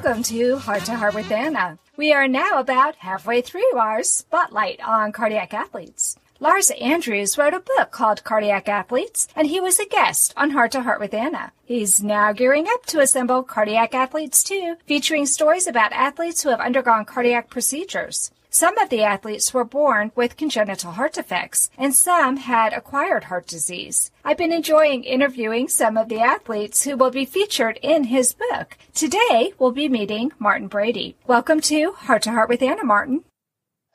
Welcome to Heart with Anna. We are now about halfway through our spotlight on cardiac athletes. Lars Andrews wrote a book called Cardiac Athletes, and he was a guest on Heart with Anna. He's now gearing up to assemble Cardiac Athletes 2, featuring stories about athletes who have undergone cardiac procedures. Some of the athletes were born with congenital heart defects, and some had acquired heart disease. I've been enjoying interviewing some of the athletes who will be featured in his book. Today, we'll be meeting Martin Brady. Welcome to Heart with Anna, Martin.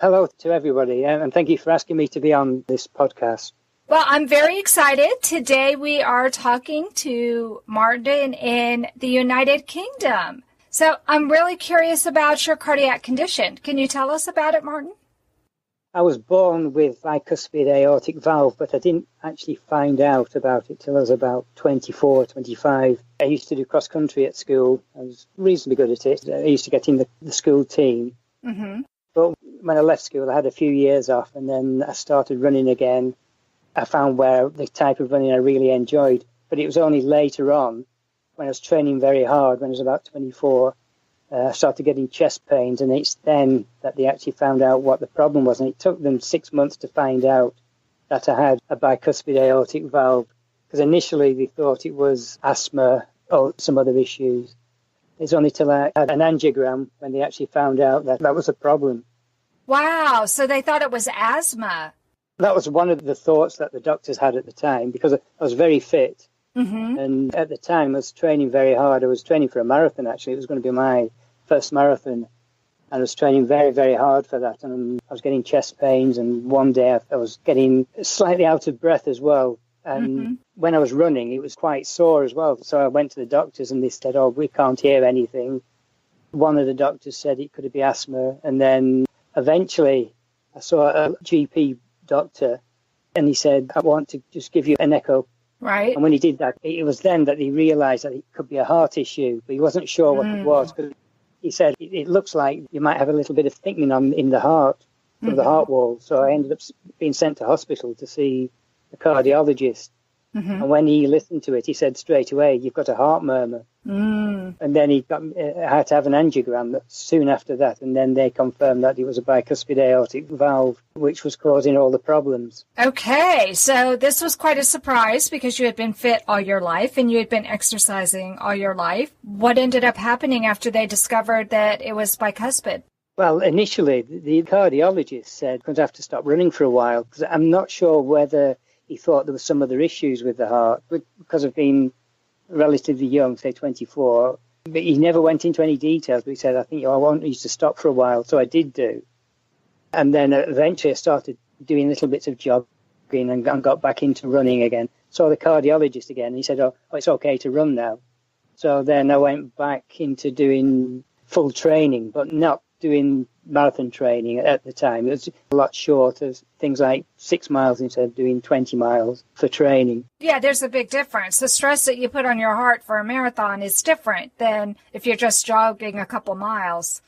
Hello to everybody, and thank you for asking me to be on this podcast. Well, I'm very excited. Today, we are talking to Martin in the United Kingdom. So I'm really curious about your cardiac condition. Can you tell us about it, Martin? I was born with bicuspid-aortic-valve, but I didn't actually find out about it till I was about 24, 25. I used to do cross-country at school. I was reasonably good at it. I used to get in the school team. Mm-hmm. But when I left school, I had a few years off, and then I started running again. I found where the type of running I really enjoyed. But it was only later on, when I was training very hard, when I was about 24, I started getting chest pains, and it's then that they actually found out what the problem was. And it took them 6 months to find out that I had a bicuspid aortic valve, because initially they thought it was asthma or some other issues. It's only till I had an angiogram when they actually found out that that was a problem. Wow, so they thought it was asthma. That was one of the thoughts that the doctors had at the time, because I was very fit. Mm-hmm. And at the time, I was training very hard. I was training for a marathon, actually. It was going to be my first marathon. And I was training very, very hard for that. And I was getting chest pains. And one day I was getting slightly out of breath as well. And when I was running, it was quite sore as well. So I went to the doctors and they said, oh, we can't hear anything. One of the doctors said it could be asthma. And then eventually I saw a GP doctor and he said, I want to just give you an echo. Right. And when he did that, it was then that he realised that it could be a heart issue, but he wasn't sure what it was. But he said, it looks like you might have a little bit of thickening in the heart, from the heart wall. So I ended up being sent to hospital to see a cardiologist. And when he listened to it, he said straight away, you've got a heart murmur. And then he had to have an angiogram soon after that. And then they confirmed that it was a bicuspid aortic valve, which was causing all the problems. Okay, so this was quite a surprise because you had been fit all your life and you had been exercising all your life. What ended up happening after they discovered that it was bicuspid? Well, initially, the cardiologist said I'm going to have to stop running for a while, because I'm not sure whether he thought there was some other issues with the heart, because of being relatively young, say 24. But he never went into any details, but he said, I think I want you to stop for a while. So I did do. And then eventually I started doing little bits of jogging and got back into running again. Saw the cardiologist again, and he said, oh, it's okay to run now. So then I went back into doing full training, but not doing marathon training at the time. It was a lot shorter, things like 6 miles instead of doing 20 miles for training. Yeah, there's a big difference. The stress that you put on your heart for a marathon is different than if you're just jogging a couple miles.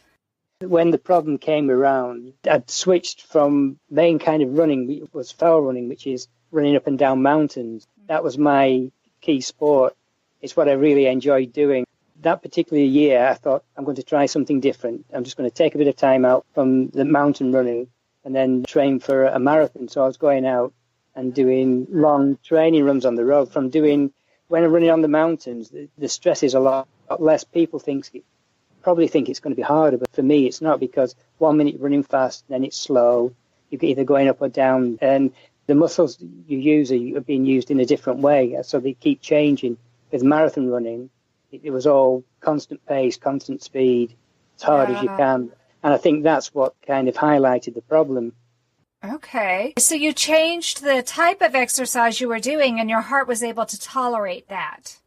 When the problem came around, I'd switched from main kind of running, which was fell running, which is running up and down mountains. That was my key sport. It's what I really enjoyed doing. That particular year, I thought, I'm going to try something different. I'm just going to take a bit of time out from the mountain running and then train for a marathon. So I was going out and doing long training runs on the road. When I'm running on the mountains, the stress is a lot less. People probably think it's going to be harder, but for me, it's not, because 1 minute you're running fast, then it's slow. You're either going up or down, and the muscles you use are being used in a different way. So they keep changing. With marathon running, it was all constant pace, constant speed, as hard as you can. And I think that's what kind of highlighted the problem. Okay. So you changed the type of exercise you were doing and your heart was able to tolerate that.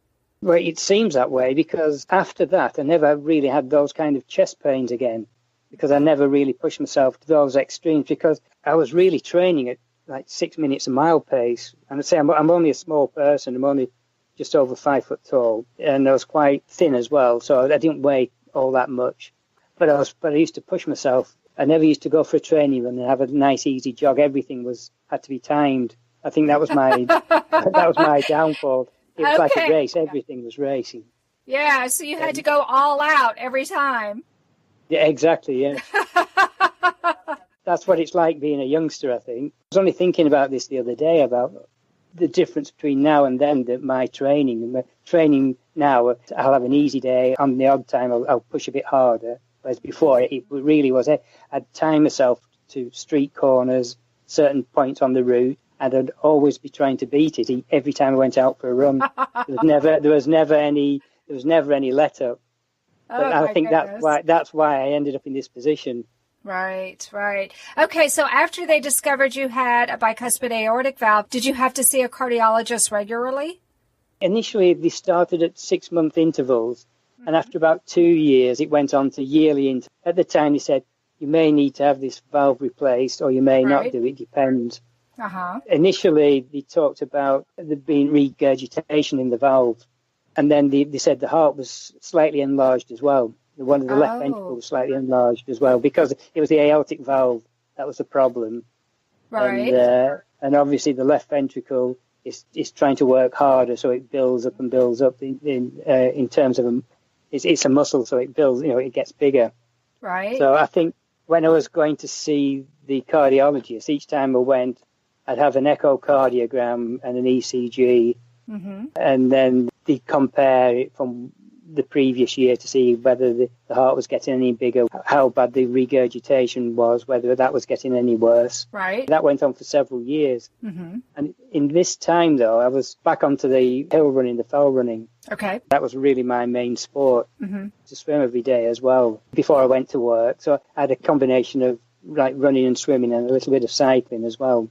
Well, it seems that way, because after that, I never really had those kind of chest pains again, because I never really pushed myself to those extremes, because I was really training at like 6 minutes a mile pace. And I'd say I'm only a small person. I'm only just over 5 foot tall, and I was quite thin as well, so I didn't weigh all that much. But I used to push myself. I never used to go for a training run and have a nice easy jog. Everything had to be timed. I think that was my downfall. It was like a race. Everything was racing. Yeah, so you had to go all out every time. Yeah, exactly, yeah. That's what it's like being a youngster, I think. I was only thinking about this the other day, about the difference between now and then, that my training now, I'll have an easy day. On the odd time, I'll push a bit harder. Whereas before, it really was, I'd time myself to street corners, certain points on the route, and I'd always be trying to beat it every time I went out for a run. There was never any let up. But I think that's why I ended up in this position. Right, right. Okay, so after they discovered you had a bicuspid aortic valve, did you have to see a cardiologist regularly? Initially, they started at 6-month intervals, and after about 2 years, it went on to yearly intervals. At the time, they said, you may need to have this valve replaced, or you may not do, it depends. Initially, they talked about there being regurgitation in the valve, and then they said the heart was slightly enlarged as well. One of the left ventricle was slightly enlarged as well, because it was the aortic valve that was the problem. Right. And obviously the left ventricle is trying to work harder, so it builds up and builds up in terms of it's a muscle, so it builds, it gets bigger. Right. So I think when I was going to see the cardiologist, each time I went, I'd have an echocardiogram and an ECG, and then they compare it from the previous year to see whether the heart was getting any bigger, how bad the regurgitation was, whether that was getting any worse. Right. That went on for several years. And in this time, though, I was back onto the hill running, the fell running. Okay. That was really my main sport, to swim every day as well, before I went to work. So I had a combination of like running and swimming and a little bit of cycling as well.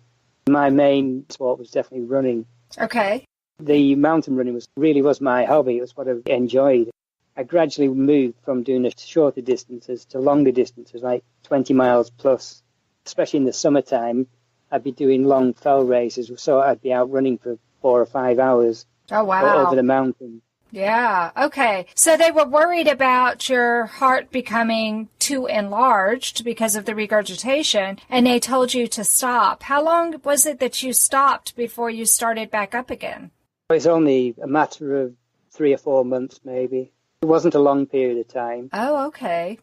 My main sport was definitely running. Okay. The mountain running was my hobby. It was what I enjoyed. I gradually moved from doing the shorter distances to longer distances, like 20 miles plus. Especially in the summertime, I'd be doing long fell races, so I'd be out running for 4 or 5 hours. Oh, wow. Over the mountain. Yeah. Okay. So they were worried about your heart becoming too enlarged because of the regurgitation, and they told you to stop. How long was it that you stopped before you started back up again? It's only a matter of 3 or 4 months, maybe. It wasn't a long period of time. Oh, okay.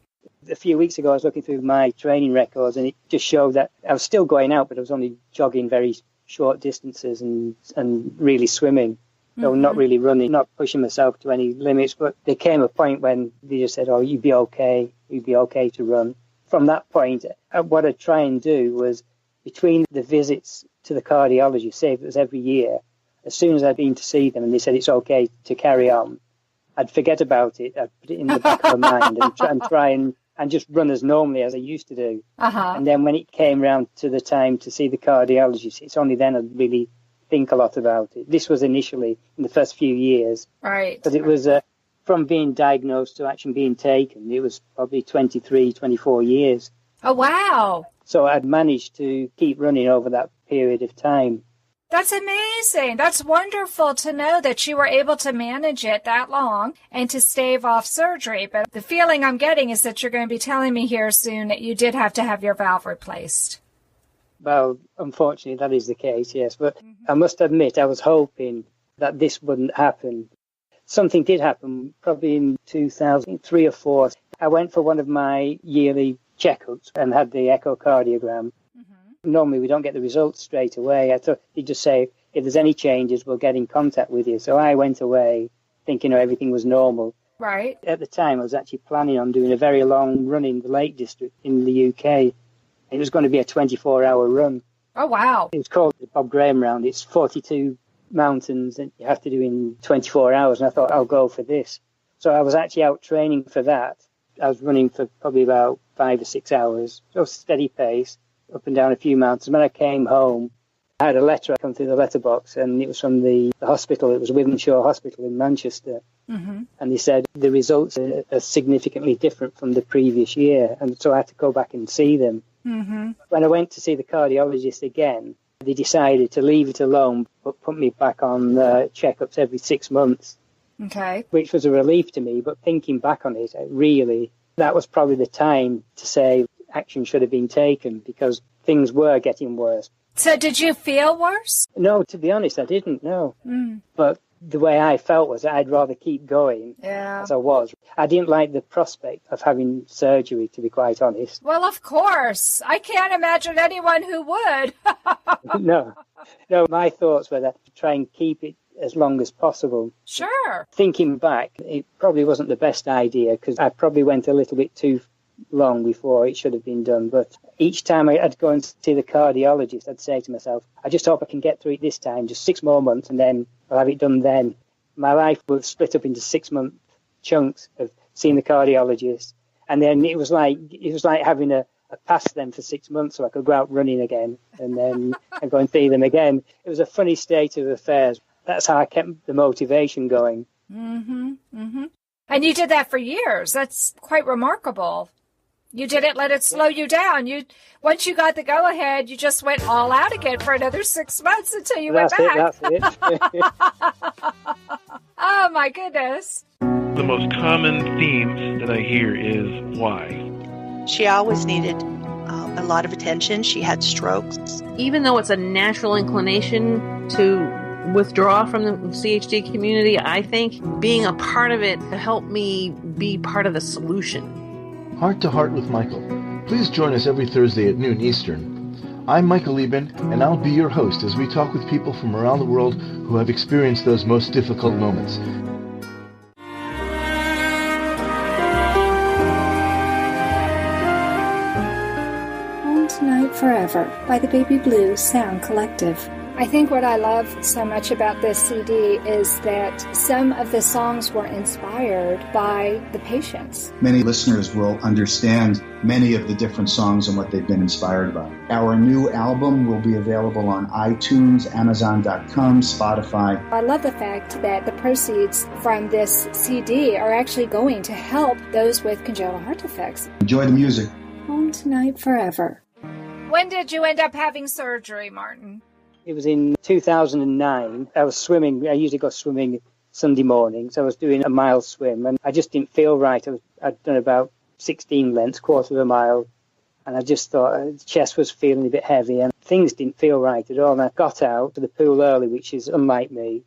A few weeks ago, I was looking through my training records, and it just showed that I was still going out, but I was only jogging very short distances and really swimming. So not really running, not pushing myself to any limits. But there came a point when they just said, you'd be okay to run. From that point, what I'd try and do was, between the visits to the cardiologist, say if it was every year, as soon as I'd been to see them and they said it's okay to carry on, I'd forget about it. I'd put it in the back of my mind and try and just run as normally as I used to do. And then when it came round to the time to see the cardiologist, it's only then I'd really think a lot about it. This was initially in the first few years. Right. But it was from being diagnosed to actually being taken, it was probably 23, 24 years. Oh, wow. So I'd managed to keep running over that period of time. That's amazing. That's wonderful to know that you were able to manage it that long and to stave off surgery. But the feeling I'm getting is that you're going to be telling me here soon that you did have to have your valve replaced. Well, unfortunately, that is the case, yes. But I must admit, I was hoping that this wouldn't happen. Something did happen, probably in 2003 or 4. I went for one of my yearly checkups and had the echocardiogram. Normally, we don't get the results straight away. I thought they'd just say, if there's any changes, we'll get in contact with you. So I went away thinking everything was normal. Right. At the time, I was actually planning on doing a very long run in the Lake District in the UK. It was going to be a 24-hour run. Oh, wow. It was called the Bob Graham Round. It's 42 mountains that you have to do in 24 hours. And I thought, I'll go for this. So I was actually out training for that. I was running for probably about 5 or 6 hours. So steady pace, up and down a few mountains. When I came home, I had a letter come through the letterbox, and it was from the hospital. It was Wythenshawe Hospital in Manchester. And they said the results are significantly different from the previous year. And so I had to go back and see them. When I went to see the cardiologist again, they decided to leave it alone, but put me back on checkups every 6 months. Okay. Which was a relief to me. But thinking back on it, that was probably the time to say action should have been taken, because things were getting worse. So did you feel worse? No, to be honest, I didn't, no. But the way I felt was that I'd rather keep going as I was. I didn't like the prospect of having surgery, to be quite honest. Well, of course. I can't imagine anyone who would. No, my thoughts were that to try and keep it as long as possible. Sure. Thinking back, it probably wasn't the best idea because I probably went a little bit too long before it should have been done. But each time I'd go and see the cardiologist, I'd say to myself, I just hope I can get through it this time, just 6 more months, and then I'll have it done then. My life was split up into 6-month chunks of seeing the cardiologist. And then it was like having a pass then for 6 months so I could go out running again and then and go and see them again. It was a funny state of affairs. That's how I kept the motivation going. Mm-hmm. Mm-hmm. And you did that for years. That's quite remarkable. You didn't let it slow you down. Once you got the go-ahead, you just went all out again for another 6 months until you went back. That's it. Oh, my goodness. The most common themes that I hear is why. She always needed a lot of attention. She had strokes. Even though it's a natural inclination to withdraw from the CHD community, I think being a part of it helped me be part of the solution. Heart to Heart with Michael. Please join us every Thursday at noon Eastern. I'm Michael Eben, and I'll be your host as we talk with people from around the world who have experienced those most difficult moments. Home Tonight Forever by the Baby Blue Sound Collective. I think what I love so much about this CD is that some of the songs were inspired by the patients. Many listeners will understand many of the different songs and what they've been inspired by. Our new album will be available on iTunes, Amazon.com, Spotify. I love the fact that the proceeds from this CD are actually going to help those with congenital heart defects. Enjoy the music. Home Tonight Forever. When did you end up having surgery, Martin? It was in 2009. I was swimming. I usually go swimming Sunday mornings. I was doing a mile swim, and I just didn't feel right. I'd done about 16 lengths, quarter of a mile, and I just thought the chest was feeling a bit heavy, and things didn't feel right at all. And I got out to the pool early, which is unlike me.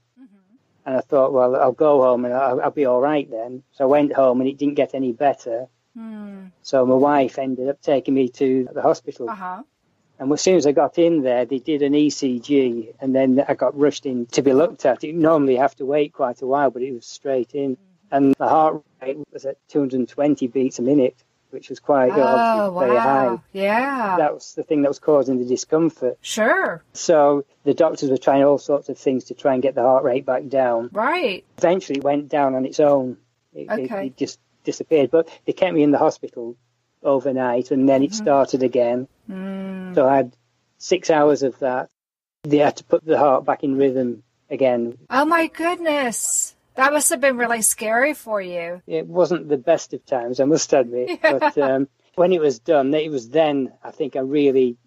And I thought, well, I'll go home and I'll be all right then. So I went home, and it didn't get any better. So my wife ended up taking me to the hospital. And as soon as I got in there, they did an ECG, and then I got rushed in to be looked at. You normally have to wait quite a while, but it was straight in. And the heart rate was at 220 beats a minute, which was quite very high. Yeah. That was the thing that was causing the discomfort. Sure. So the doctors were trying all sorts of things to try and get the heart rate back down. Right. Eventually it went down on its own. It just disappeared. But they kept me in the hospital overnight, and then it started again. So I had 6 hours of that. They had to put the heart back in rhythm again. Oh, my goodness. That must have been really scary for you. It wasn't the best of times, I must admit. But when it was done, it was then, I think I really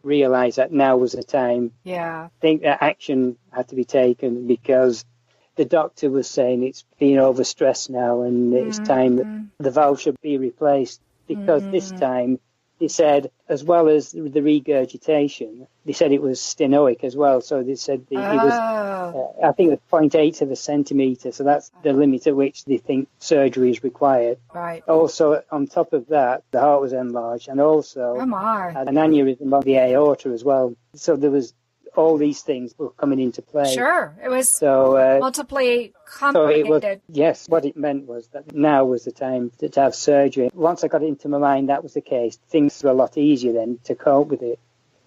realised that now was the time. Yeah. I think that action had to be taken because the doctor was saying it's being overstressed now and it's time that the valve should be replaced. Because this time, they said, as well as the regurgitation, they said it was stenoic as well. So they said it was, I think it was 0.8 of a centimetre. So that's the limit at which they think surgery is required. Right. Also, on top of that, the heart was enlarged and also had an aneurysm of the aorta as well. So there was all these things were coming into play. Sure. It was multiply complicated. Yes, what it meant was that now was the time to have surgery. Once I got it into my mind that was the case, things were a lot easier then to cope with it.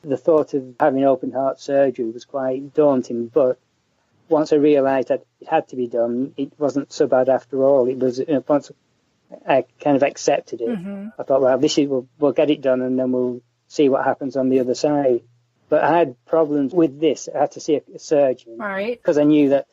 The thought of having open heart surgery was quite daunting, but once I realised that it had to be done, it wasn't so bad after all. It was, once I kind of accepted it, I thought, well, we'll get it done and then we'll see what happens on the other side. But I had problems with this. I had to see a surgeon. Right. Because I knew that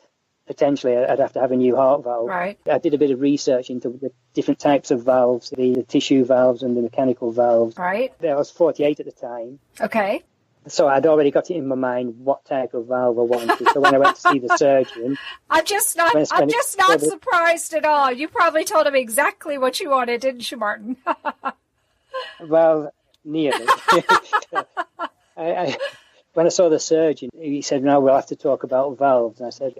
potentially I'd have to have a new heart valve. Right. I did a bit of research into the different types of valves, the tissue valves and the mechanical valves. Right. I was 48 at the time. Okay. So I'd already got it in my mind what type of valve I wanted. So when I went to see the surgeon... I'm just not surprised at all. You probably told him exactly what you wanted, didn't you, Martin? Well, nearly. When I saw the surgeon, he said, no, we'll have to talk about valves. And I said,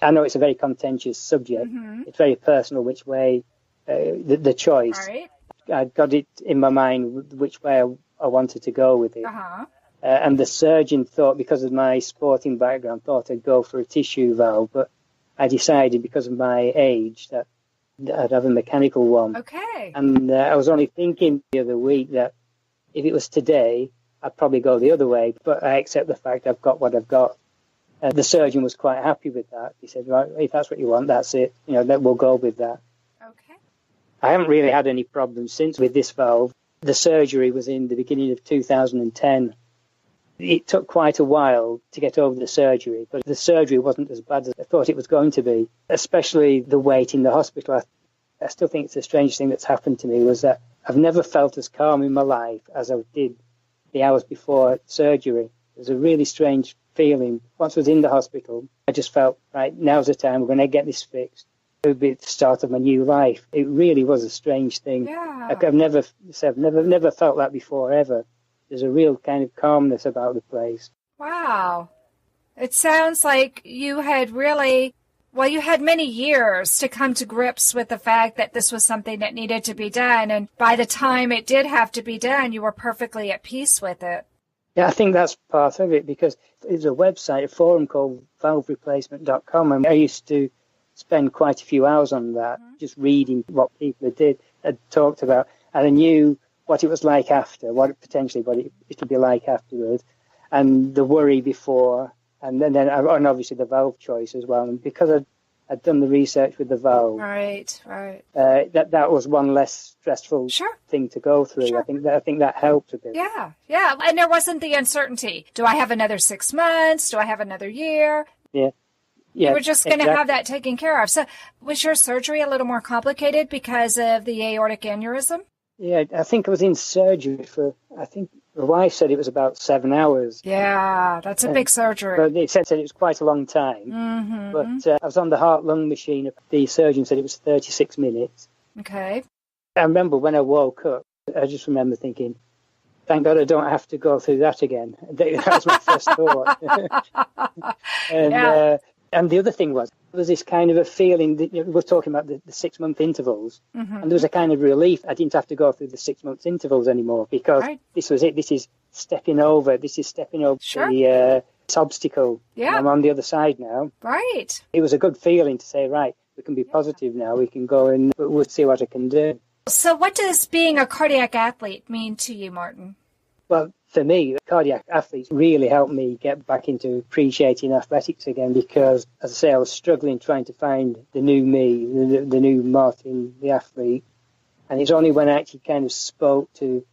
I know it's a very contentious subject. Mm-hmm. It's very personal which way, the choice. Right. I got it in my mind which way I wanted to go with it. Uh-huh. And the surgeon thought, because of my sporting background, thought I'd go for a tissue valve. But I decided, because of my age, that I'd have a mechanical one. Okay. And I was only thinking the other week that if it was today, I'd probably go the other way, but I accept the fact I've got what I've got. The surgeon was quite happy with that. He said, right, if that's what you want, that's it. We'll go with that. Okay. I haven't really had any problems since with this valve. The surgery was in the beginning of 2010. It took quite a while to get over the surgery, but the surgery wasn't as bad as I thought it was going to be, especially the wait in the hospital. I still think it's the strangest thing that's happened to me was that I've never felt as calm in my life as I did the hours before surgery. It was a really strange feeling. Once I was in the hospital, I just felt, right, now's the time, we're going to get this fixed. It would be the start of my new life. It really was a strange thing. Yeah. I've never felt that before, ever. There's a real kind of calmness about the place. Wow. It sounds like you had you had many years to come to grips with the fact that this was something that needed to be done. And by the time it did have to be done, you were perfectly at peace with it. Yeah, I think that's part of it, because there's a website, a forum called valvereplacement.com, and I used to spend quite a few hours on that, just reading what people had talked about. And I knew what it was like after, what it would be like afterwards, and the worry before, and obviously the valve choice as well. And because I'd done the research with the valve, right, that was one less stressful thing to go through. Sure. I think that helped a bit. Yeah, and there wasn't the uncertainty. Do I have another 6 months? Do I have another year? Yeah. You were just going to have that taken care of. So was your surgery a little more complicated because of the aortic aneurysm? Yeah, I think I was in surgery I think the wife said it was about 7 hours. Yeah, that's a big surgery. But it said it was quite a long time. Mm-hmm. But I was on the heart-lung machine. The surgeon said it was 36 minutes. Okay. I remember when I woke up, I just remember thinking, thank God I don't have to go through that again. That was my first thought. And the other thing was, there was this kind of a feeling that we were talking about the 6-month intervals, and there was a kind of relief. I didn't have to go through the 6 months intervals anymore, because this was it. This is stepping over the this obstacle. Yeah. I'm on the other side now. Right. It was a good feeling to say, right, we can be positive now. We can go and we'll see what I can do. So what does being a cardiac athlete mean to you, Martin? Well, for me, cardiac athletes really helped me get back into appreciating athletics again, because, as I say, I was struggling trying to find the new me, the new Martin, the athlete. And it's only when I actually kind of spoke to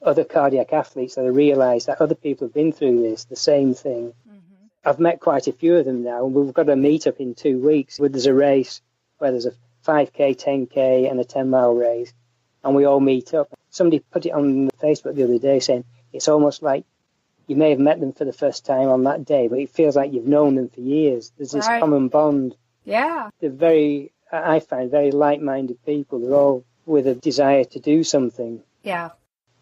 other cardiac athletes that I realised that other people have been through the same thing. Mm-hmm. I've met quite a few of them now, and we've got a meet-up in 2 weeks where there's a race where there's a 5K, 10K and a 10-mile race, and we all meet up. Somebody put it on Facebook the other day saying, it's almost like you may have met them for the first time on that day, but it feels like you've known them for years. There's this common bond. Yeah. They're I find very like-minded people. They're all with a desire to do something. Yeah.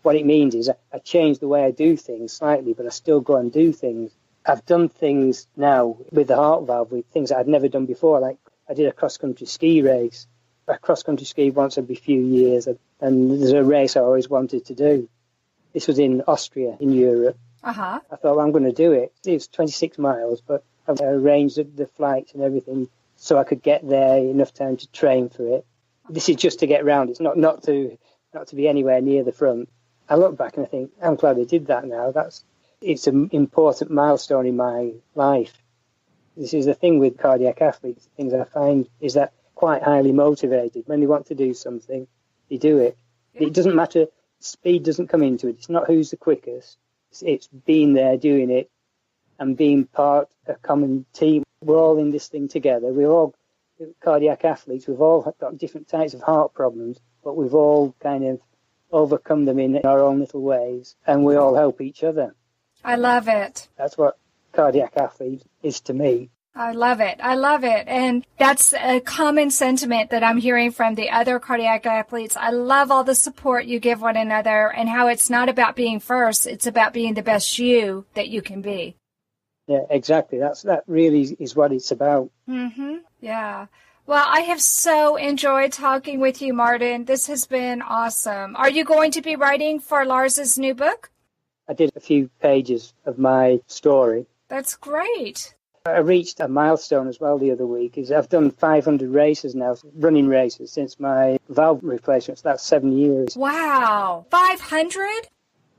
What it means is I change the way I do things slightly, but I still go and do things. I've done things now with the heart valve, with things that I'd never done before. Like I did a cross-country ski race. I cross-country ski once every few years, and there's a race I always wanted to do. This was in Austria, in Europe. Uh-huh. I thought, well, I'm going to do it. It was 26 miles, but I arranged the flights and everything so I could get there enough time to train for it. This is just to get round. It's not to be anywhere near the front. I look back and I think, I'm glad I did that now. It's an important milestone in my life. This is the thing with cardiac athletes. The things I find is that quite highly motivated. When they want to do something, they do it. Yeah. It doesn't matter. Speed doesn't come into it. It's not who's the quickest. It's being there, doing it, and being part of a common team. We're all in this thing together. We're all cardiac athletes. We've all got different types of heart problems, but we've all kind of overcome them in our own little ways, and we all help each other. I love it. That's what cardiac athlete is to me. I love it. I love it. And that's a common sentiment that I'm hearing from the other cardiac athletes. I love all the support you give one another and how it's not about being first. It's about being the best you that you can be. Yeah, exactly. That really is what it's about. Mm-hmm. Yeah. Well, I have so enjoyed talking with you, Martin. This has been awesome. Are you going to be writing for Lars's new book? I did a few pages of my story. That's great. I reached a milestone as well the other week. I've done 500 races now, running races, since my valve replacement. So that's 7 years. Wow. 500?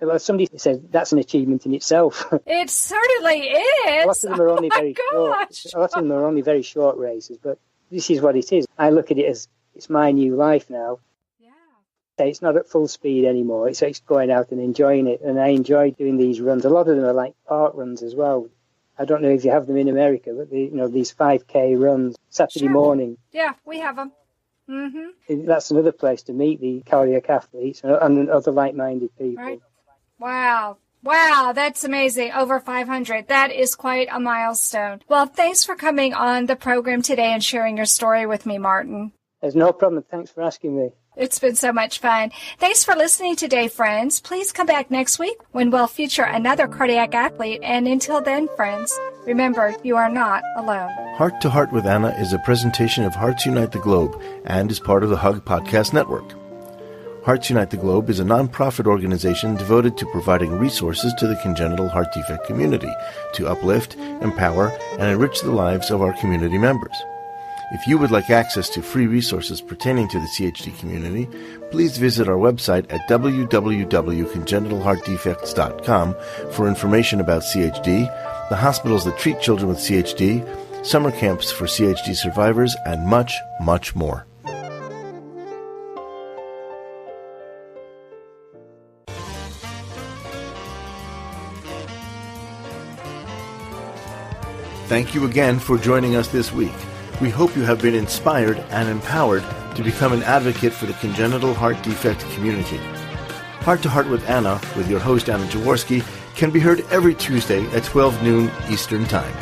Well, somebody said that's an achievement in itself. It certainly is. A lot of them are only very short. A lot of them are only very short races, but this is what it is. I look at it as it's my new life now. Yeah. It's not at full speed anymore. It's going out and enjoying it, and I enjoy doing these runs. A lot of them are like park runs as well. I don't know if you have them in America, but these 5K runs Saturday morning. Yeah, we have them. Mm-hmm. That's another place to meet the cardiac athletes and other like-minded people. Right. Wow, that's amazing. Over 500. That is quite a milestone. Well, thanks for coming on the program today and sharing your story with me, Martin. There's no problem. Thanks for asking me. It's been so much fun. Thanks for listening today, friends. Please come back next week when we'll feature another cardiac athlete. And until then, friends, remember, you are not alone. Heart to Heart with Anna is a presentation of Hearts Unite the Globe and is part of the Hug Podcast Network. Hearts Unite the Globe is a non-profit organization devoted to providing resources to the congenital heart defect community to uplift, empower, and enrich the lives of our community members. If you would like access to free resources pertaining to the CHD community, please visit our website at www.congenital-heart-defects.com for information about CHD, the hospitals that treat children with CHD, summer camps for CHD survivors, and much, much more. Thank you again for joining us this week. We hope you have been inspired and empowered to become an advocate for the congenital heart defect community. Heart to Heart with Anna, with your host Anna Jaworski, can be heard every Tuesday at 12 noon Eastern Time.